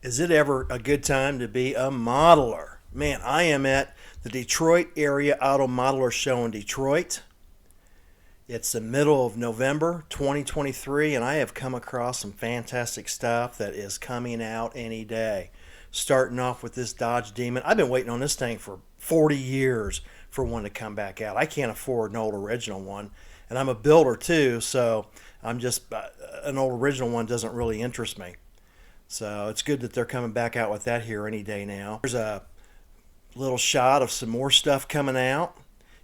Is it ever a good time to be a modeler? Man, I am at the Detroit Area Auto Modeler Show in Detroit. It's the middle of November 2023, and I have come across some fantastic stuff that is coming out any day. Starting off with this Dodge Demon. I've been waiting on this thing for 40 years for one to come back out. I can't afford an old original one, and I'm a builder too, so I'm just an old original one doesn't really interest me. So it's good that they're coming back out with that here any day now. There's a little shot of some more stuff coming out.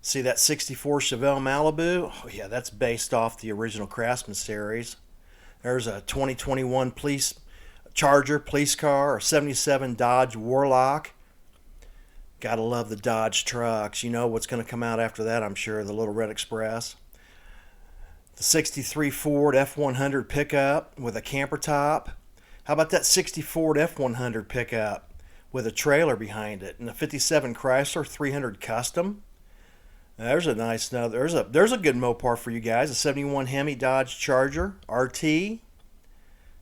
See that 64 Chevelle Malibu? Oh yeah, that's based off the original Craftsman series. There's a 2021 police car, a 77 Dodge Warlock. Gotta love the Dodge trucks. You know what's going to come out after that, I'm sure, the Little Red Express. The 63 Ford F100 pickup with a camper top. How about that 60 Ford F100 pickup with a trailer behind it, and a 57 Chrysler 300 Custom? There's a nice, there's a good Mopar for you guys. A 71 Hemi Dodge Charger RT.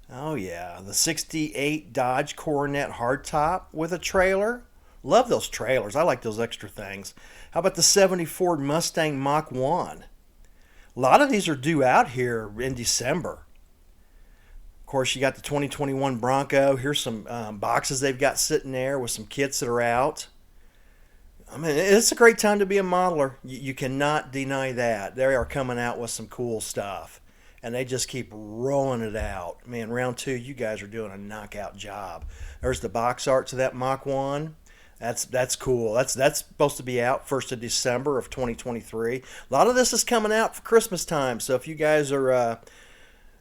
Oh yeah, the 68 Dodge Coronet hardtop with a trailer. Love those trailers. I like those extra things. How about the 70 Ford Mustang Mach 1? A lot of these are due out here in December. Of course, you got the 2021 Bronco. Here's some boxes they've got sitting there with some kits that are out. I mean, it's a great time to be a modeler. You cannot deny that. They are coming out with some cool stuff, and they just keep rolling it out. Man, round two, you guys are doing a knockout job. There's the box art to that Mach 1. That's cool. That's supposed to be out 1st of December of 2023. A lot of this is coming out for Christmas time, so if you guys are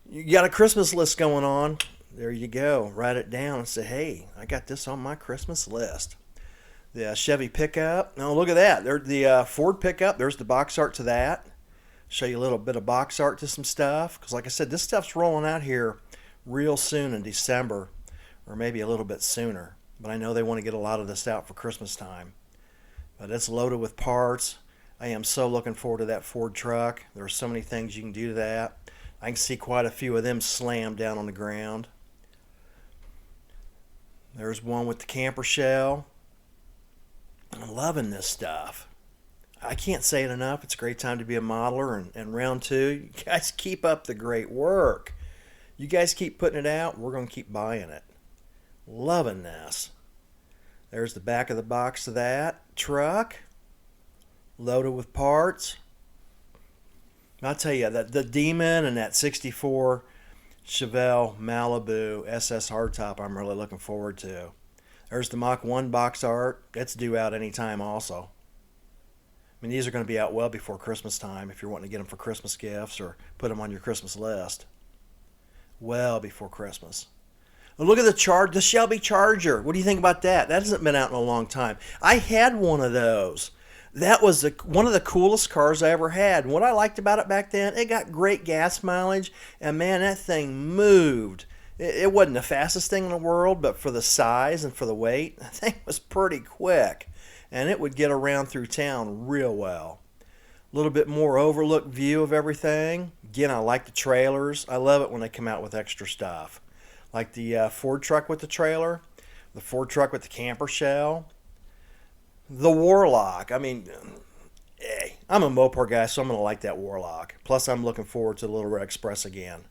you got a Christmas list going on, there you go. Write it down and say, hey, I got this on my Christmas list. The Chevy pickup. Oh, look at that. There's the Ford pickup. There's the box art to that. Show you a little bit of box art to some stuff. Because like I said, this stuff's rolling out here real soon in December. Or maybe a little bit sooner. But I know they want to get a lot of this out for Christmas time. But it's loaded with parts. I am so looking forward to that Ford truck. There are so many things you can do to that. I can see quite a few of them slammed down on the ground. There's one with the camper shell. I'm loving this stuff. I can't say it enough. It's a great time to be a modeler. And round two, you guys keep up the great work. You guys keep putting it out. We're going to keep buying it. Loving this. There's the back of the box of that truck. Loaded with parts. I'll tell you, that the Demon and that 64 Chevelle Malibu SS hardtop I'm really looking forward to. There's the Mach 1 box art. It's due out anytime also. I mean, these are going to be out well before Christmas time if you're wanting to get them for Christmas gifts or put them on your Christmas list. Well before Christmas. Well, look at the Shelby Charger. What do you think about that? That hasn't been out in a long time. I had one of those. That was one of the coolest cars I ever had. And what I liked about it back then, it got great gas mileage. And man, that thing moved. It wasn't the fastest thing in the world, but for the size and for the weight, that thing was pretty quick. And it would get around through town real well. A little bit more overlook view of everything. Again, I like the trailers. I love it when they come out with extra stuff. Like the Ford truck with the trailer, the Ford truck with the camper shell. The Warlock. I mean, I'm a Mopar guy, so I'm going to like that Warlock. Plus, I'm looking forward to the Little Red Express again.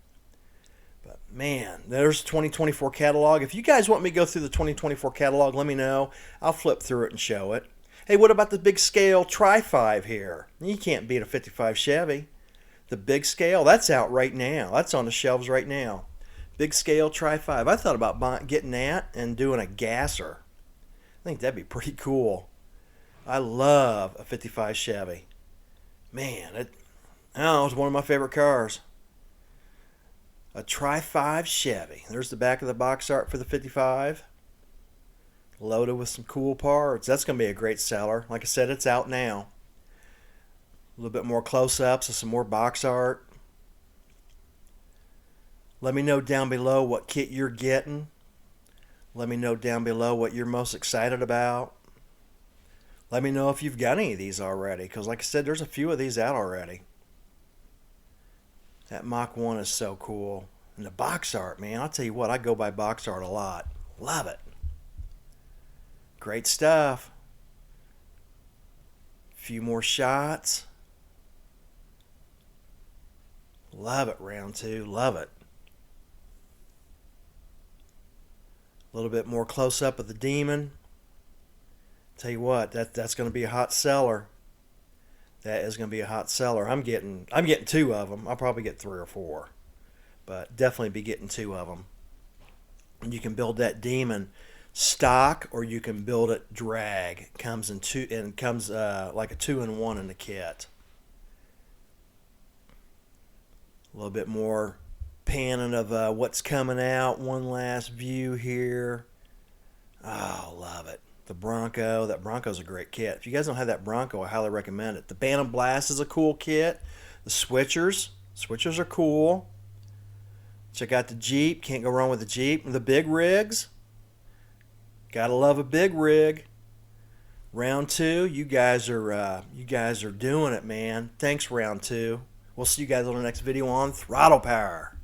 But, man, there's the 2024 catalog. If you guys want me to go through the 2024 catalog, let me know. I'll flip through it and show it. Hey, what about the big scale Tri-5 here? You can't beat a 55 Chevy. The big scale, that's out right now. That's on the shelves right now. Big scale Tri-5. I thought about getting that and doing a gasser. I think that'd be pretty cool. I love a 55 Chevy. Man, it was one of my favorite cars. A Tri-5 Chevy. There's the back of the box art for the 55. Loaded with some cool parts. That's going to be a great seller. Like I said, it's out now. A little bit more close-ups and some more box art. Let me know down below what kit you're getting. Let me know down below what you're most excited about. Let me know if you've got any of these already, because like I said, there's a few of these out already. That Mach 1 is so cool. And the box art, man, I'll tell you what, I go by box art a lot. Love it. Great stuff. Few more shots. Love it, round two. Love it. A little bit more close up of the Demon. Tell you what, that's going to be a hot seller. That is going to be a hot seller. I'm getting two of them. I'll probably get 3 or 4, but definitely be getting 2 of them. And you can build that Demon stock, or you can build it drag. Comes in two, and comes like a 2-in-1 in the kit. A little bit more panning of what's coming out. One last view here. Oh, love it. The Bronco. That Bronco's a great kit. If you guys don't have that Bronco, I highly recommend it. The Bantam Blast is a cool kit. The Switchers. Switchers are cool. Check out the Jeep. Can't go wrong with the Jeep. The big rigs. Gotta love a big rig. Round two. You guys are doing it, man. Thanks, round two. We'll see you guys on the next video on Throttle Power.